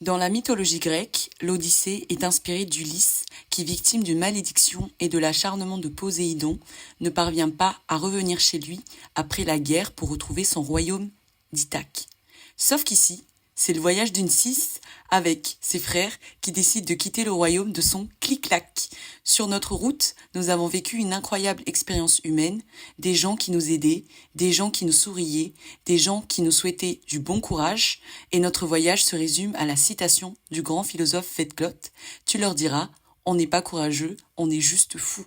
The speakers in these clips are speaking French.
Dans la mythologie grecque, l'Odyssée est inspirée d'Ulysse qui, victime d'une malédiction et de l'acharnement de Poséidon, ne parvient pas à revenir chez lui après la guerre pour retrouver son royaume d'Ithaque. Sauf qu'ici, c'est le voyage d'une Cis avec ses frères qui décident de quitter le royaume de son clic-clac. Sur notre route, nous avons vécu une incroyable expérience humaine, des gens qui nous aidaient, des gens qui nous souriaient, des gens qui nous souhaitaient du bon courage, et notre voyage se résume à la citation du grand philosophe Vetglott. Tu leur diras, on n'est pas courageux, on est juste fou.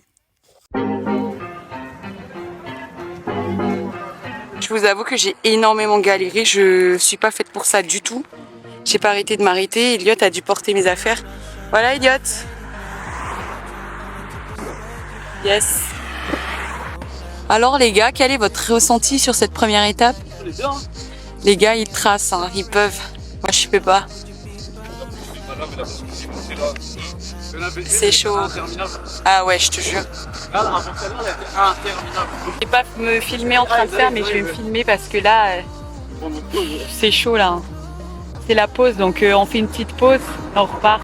Je vous avoue que j'ai énormément galéré, je suis pas faite pour ça du tout. J'ai pas arrêté de m'arrêter, Elliot a dû porter mes affaires. Voilà Elliot. Yes. Alors les gars, quel est votre ressenti sur cette première étape? Les gars ils tracent, hein, ils peuvent. Moi je peux pas. C'est chaud. Ah ouais, je te jure. Je vais pas me filmer en train de faire, mais je vais me filmer parce que là, c'est chaud là. C'est la pause, donc on fait une petite pause, on repart.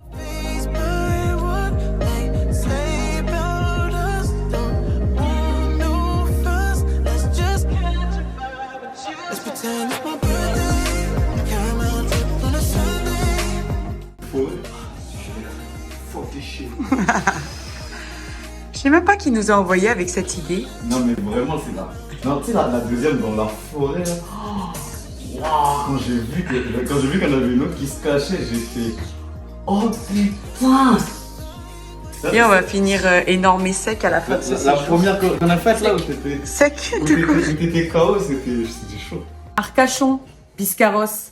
Je sais même pas qui nous a envoyé avec cette idée. Non mais vraiment c'est là. Non tu sais la deuxième dans la forêt là. Wow. Quand j'ai vu qu'on avait une autre qui se cachait, j'ai fait oh putain. Et on va finir énorme et sec à la fin de ce séjour. La première qu'on a faite là où t'étais sec, où t'étais KO, c'était chaud. Arcachon, Biscarrosse,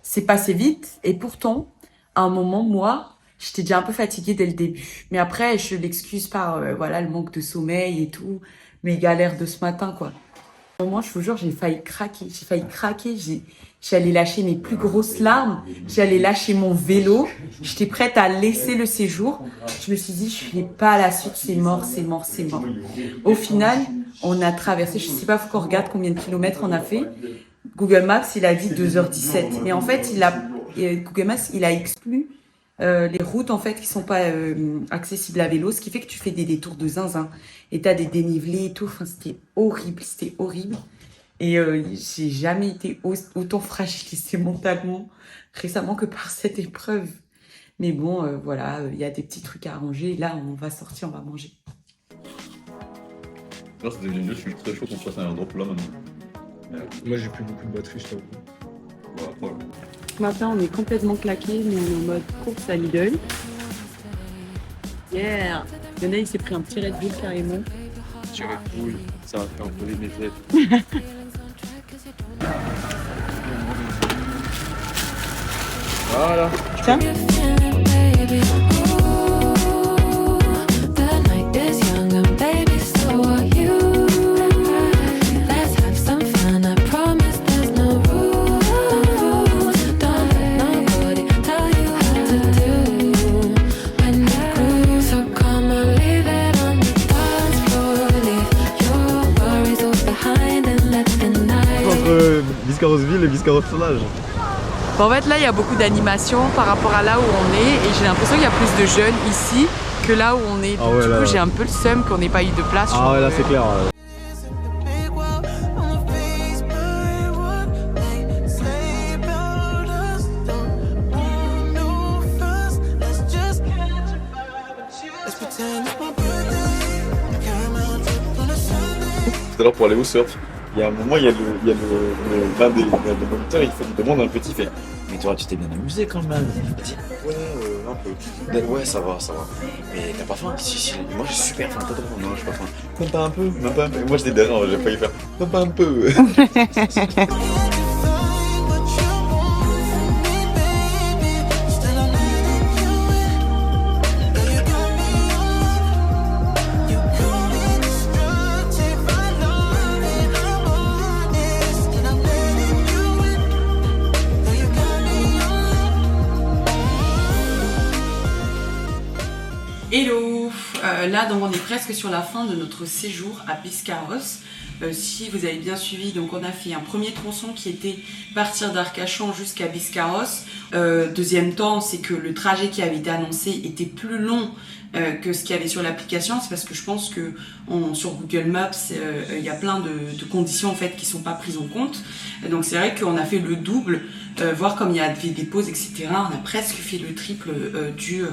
c'est passé vite et pourtant, à un moment, moi, j'étais déjà un peu fatiguée dès le début. Mais après, je l'excuse par voilà, le manque de sommeil et tout, mes galères de ce matin, quoi. Moi, je vous jure, j'ai failli craquer. J'allais lâcher mes plus grosses larmes. J'allais lâcher mon vélo. J'étais prête à laisser le séjour. Je me suis dit, je ne fais pas la suite. C'est mort. Au final, on a traversé, je ne sais pas, faut qu'on regarde combien de kilomètres on a fait. Google Maps, il a dit 2h17. Mais en fait, Google Maps, il a exclu les routes en fait qui sont pas accessibles à vélo, ce qui fait que tu fais des détours de zinzin et t'as des dénivelés et tout. Enfin, c'était horrible. Et j'ai jamais été autant fragilisée mentalement récemment que par cette épreuve. Mais bon, voilà, il y a des petits trucs à arranger. Là, on va sortir, on va manger. Là, c'est devenu mieux. Je suis très chaud qu'on fasse un drop là maintenant. Moi, j'ai plus beaucoup de batterie, je t'avoue. Voilà. Ce matin, on est complètement claqué, mais on est en mode course à Lidl. Yeah! Lionel, il s'est pris un petit Red Bull carrément. Petit Red Bull, ça va faire voler mes têtes. Voilà. Tiens. Biscarrossville et Biscarrosse-Solage. En fait, là, il y a beaucoup d'animation par rapport à là où on est et j'ai l'impression qu'il y a plus de jeunes ici que là où on est. Donc, du coup, j'ai un peu le seum qu'on n'ait pas eu de place. Ah ouais, là, c'est clair. Tout à l'heure pour aller au surf, il y a un moment, il y a l'un des moniteurs, il demande un petit fait. Mais toi, tu t'es bien amusé quand même. Il dit ouais, un peu. Ouais, ça va. Mais t'as pas faim? Si, moi j'ai super faim. Non, j'ai pas faim. Même pas un peu, Moi j'étais derrière, j'ai failli faire. Même pas un peu. Hello, là, donc, on est presque sur la fin de notre séjour à Biscarrosse. Si vous avez bien suivi, donc on a fait un premier tronçon qui était partir d'Arcachon jusqu'à Biscarrosse. Deuxième temps, c'est que le trajet qui avait été annoncé était plus long que ce qu'il y avait sur l'application. C'est parce que je pense que sur Google Maps, il y a plein de conditions en fait qui sont pas prises en compte. Donc c'est vrai qu'on a fait le double, voire comme il y avait des pauses, etc. On a presque fait le triple du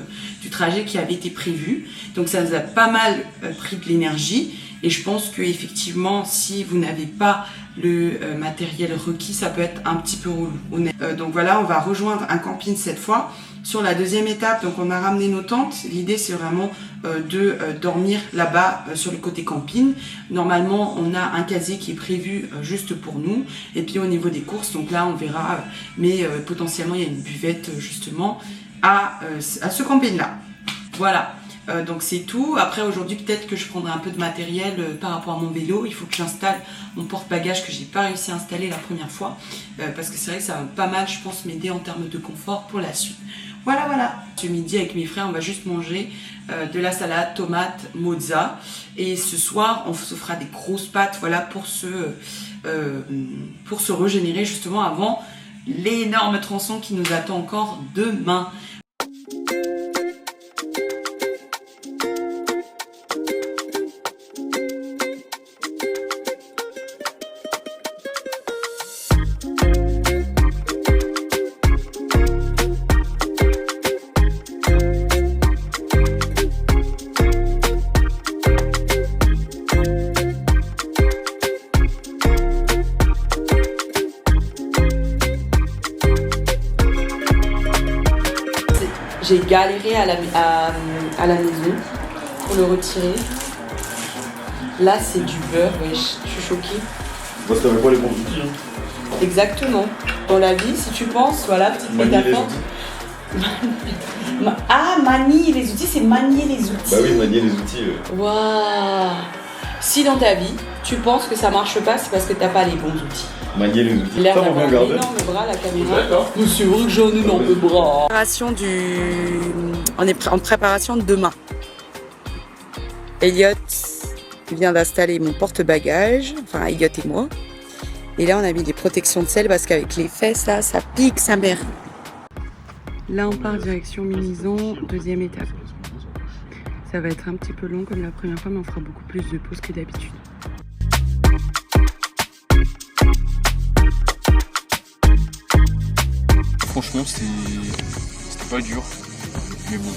trajet qui avait été prévu. Donc ça nous a pas mal pris de l'énergie. Et je pense que effectivement, si vous n'avez pas le matériel requis, ça peut être un petit peu relou. Donc voilà, on va rejoindre un camping cette fois. Sur la deuxième étape, donc on a ramené nos tentes. L'idée, c'est vraiment de dormir là-bas sur le côté camping. Normalement, on a un casier qui est prévu juste pour nous. Et puis au niveau des courses, donc là, on verra. Mais potentiellement, il y a une buvette justement à ce camping-là. Voilà. Donc c'est tout. Après aujourd'hui peut-être que je prendrai un peu de matériel par rapport à mon vélo. Il faut que j'installe mon porte-bagages que j'ai pas réussi à installer la première fois parce que c'est vrai que ça va pas mal, je pense, m'aider en termes de confort pour la suite. Voilà. Ce midi avec mes frères on va juste manger de la salade, tomate, mozza et ce soir on se fera des grosses pâtes pour se régénérer justement avant l'énorme tronçon qui nous attend encore demain. J'ai galéré à la maison pour le retirer. Là, c'est du beurre, wesh, je suis choquée. Moi, ça pas les bons outils. Exactement. Dans la vie, si tu penses, voilà, petite métaphore. Manier les outils, c'est manier les outils. Bah oui, manier les outils. Waouh. Si dans ta vie, tu penses que ça marche pas, c'est parce que t'as pas les bons outils. Manier les outils. L'air d'avoir un énorme bras, la caméra. D'accord. C'est vrai que j'ai un énorme bras. On est en préparation de demain. Elliot vient d'installer mon porte-bagages, enfin Elliot et moi. Et là, on a mis des protections de selle parce qu'avec les fesses, là, ça pique sa mère. Là, on part direction Mimizan, deuxième étape. Ça va être un petit peu long comme la première fois, mais on fera beaucoup plus de pauses que d'habitude. Franchement, c'était pas dur. Mais bon,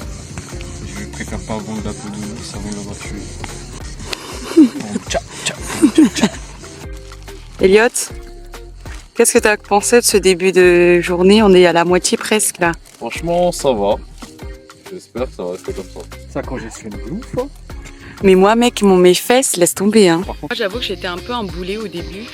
je préfère pas vendre la peau de l'ours avant de l'avoir tué. Bon, ciao. Elliot, qu'est-ce que tu as pensé de ce début de journée? On est à la moitié presque là. Franchement, ça va. J'espère que ça va rester comme ça. Ça congestionne de ouf, hein. Mais moi, mec, mes fesses, laisse tomber. Hein. Moi, j'avoue que j'étais un peu un boulet au début.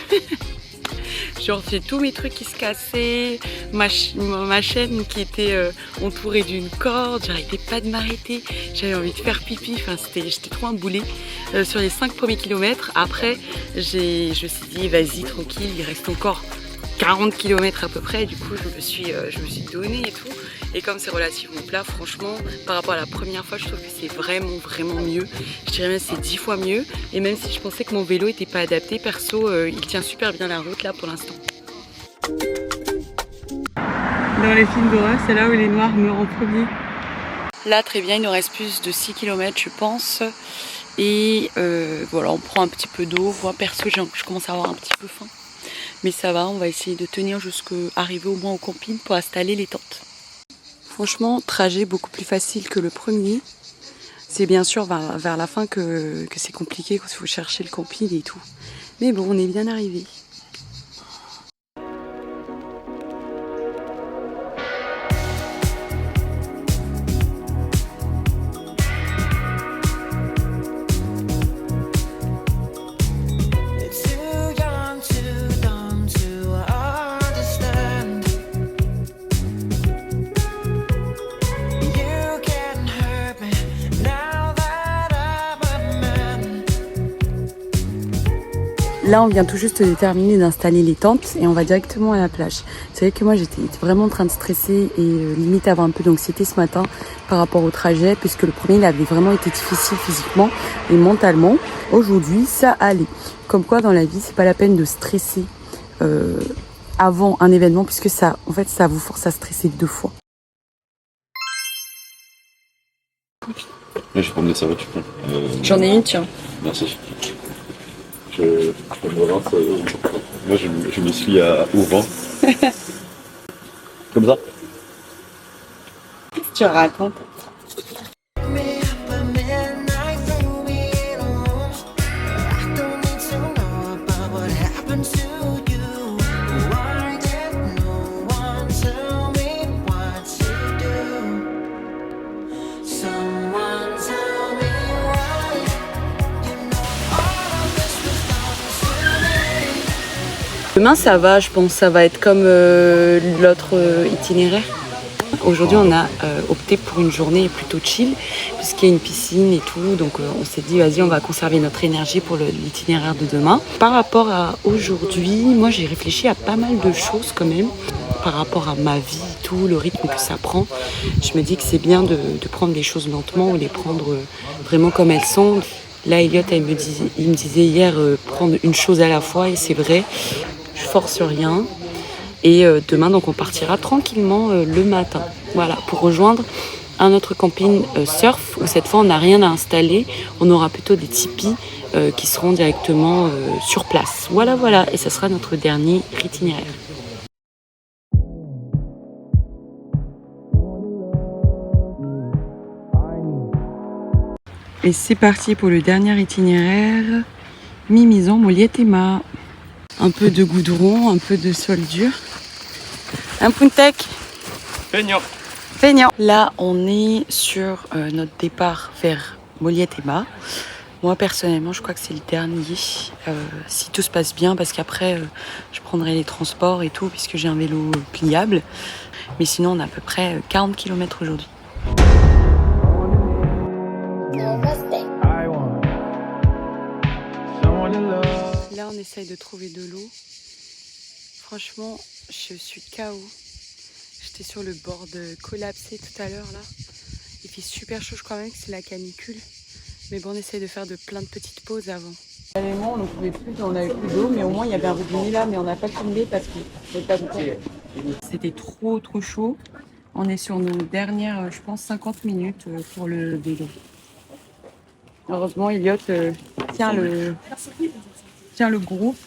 Genre, j'ai tous mes trucs qui se cassaient, ma chaîne qui était entourée d'une corde, j'arrêtais pas de m'arrêter, j'avais envie de faire pipi, enfin j'étais trop un boulet. Sur les 5 premiers kilomètres, après, je me suis dit, vas-y, tranquille, il reste encore 40 km à peu près, du coup, je me suis donnée et tout. Et comme c'est relativement plat, franchement, par rapport à la première fois, je trouve que c'est vraiment mieux. Je dirais même que c'est 10 fois mieux. Et même si je pensais que mon vélo n'était pas adapté, perso, il tient super bien la route là pour l'instant. Dans les films d'horreur, c'est là où les noirs meurent en premier. Là, très bien, il nous reste plus de 6 km, je pense. Et voilà, on prend un petit peu d'eau. Moi, perso, je commence à avoir un petit peu faim. Mais ça va, on va essayer de tenir jusqu'à arriver au moins au camping pour installer les tentes. Franchement, trajet beaucoup plus facile que le premier. C'est bien sûr vers la fin que c'est compliqué, qu'il faut chercher le camping et tout. Mais bon, on est bien arrivé. Là, on vient tout juste de terminer d'installer les tentes et on va directement à la plage. Vous savez que moi, j'étais vraiment en train de stresser et limite avoir un peu d'anxiété ce matin par rapport au trajet, puisque le premier, il avait vraiment été difficile physiquement et mentalement. Aujourd'hui, ça allait. Comme quoi, dans la vie, c'est pas la peine de stresser avant un événement, puisque ça, en fait, ça vous force à stresser 2 fois. Là, je vais prendre des serviettes, tu prends. J'en ai une, tiens. Merci. Je me lance. Moi, je me suis au vent. Comme ça. Qu'est-ce que tu racontes? Demain ça va, je pense, ça va être comme l'autre itinéraire. Aujourd'hui on a opté pour une journée plutôt chill puisqu'il y a une piscine et tout, donc on s'est dit vas-y on va conserver notre énergie pour l'itinéraire de demain. Par rapport à aujourd'hui, moi j'ai réfléchi à pas mal de choses quand même par rapport à ma vie et tout, le rythme que ça prend. Je me dis que c'est bien de prendre les choses lentement ou les prendre vraiment comme elles sont. Là Elliot il me disait hier prendre une chose à la fois et c'est vrai. Je force rien et demain donc on partira tranquillement le matin, voilà, pour rejoindre un autre camping surf où cette fois on n'a rien à installer, on aura plutôt des tipis qui seront directement sur place, voilà, et ça sera notre dernier itinéraire. Et c'est parti pour le dernier itinéraire, Mimizan, Moliette et Ma. Un peu de goudron, un peu de sol dur. Un puntek. Feignant. Là, on est sur notre départ vers Moliette et Ma. Moi, personnellement, je crois que c'est le dernier. Si tout se passe bien, parce qu'après, je prendrai les transports et tout, puisque j'ai un vélo pliable. Mais sinon, on a à peu près 40 km aujourd'hui. Là, on essaye de trouver de l'eau. Franchement, je suis KO. J'étais sur le bord de collapser tout à l'heure là. Il fait super chaud, je crois même que c'est la canicule. Mais bon, on essaye de faire plein de petites pauses avant. Réellement, on n'en pouvait plus, on n'avait plus d'eau, mais au moins il y avait un robinet là, mais on n'a pas filmé parce que c'était pas beaucoup. C'était trop chaud. On est sur nos dernières, je pense, 50 minutes pour le vélo. Heureusement, Elliot tient le groupe.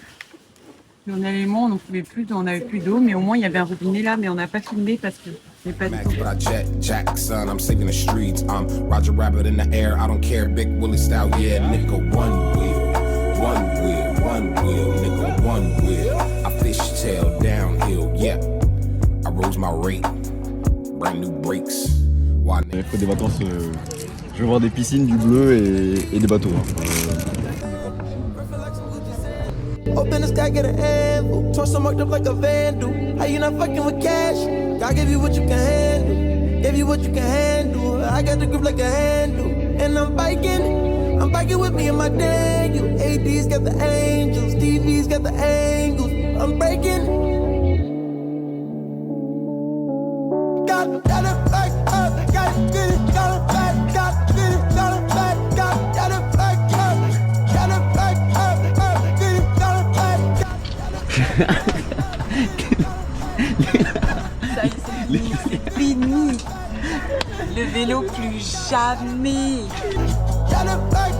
Mais on allait on n'en pouvait plus, on n'avait plus d'eau, mais au moins il y avait un robinet là, mais on n'a pas filmé parce que c'est pas du tout. Jackson, I'm saving the streets. I'm Roger Rabbit in the air. I don't care, big Willie style, yeah, nigga. One wheel, nigga. One wheel. I fishtail downhill, yeah. I rose my rate, brand new brakes. Après des vacances, je vais voir des piscines, du bleu et des bateaux. Open the sky, get an handful. Torso marked up like a vandal. How you not fucking with cash? God gave you what you can handle. Gave you what you can handle. I got the grip like a handle. And I'm biking with me and my Daniel. AD's got the angels. TV's got the angles. I'm breaking. Got it back up. Got it, get it, got it back. Got it, get it, got it back. Got it back up. Got it back up. Get it, got it back. Ça y est, c'est fini. Le vélo plus jamais. Got it back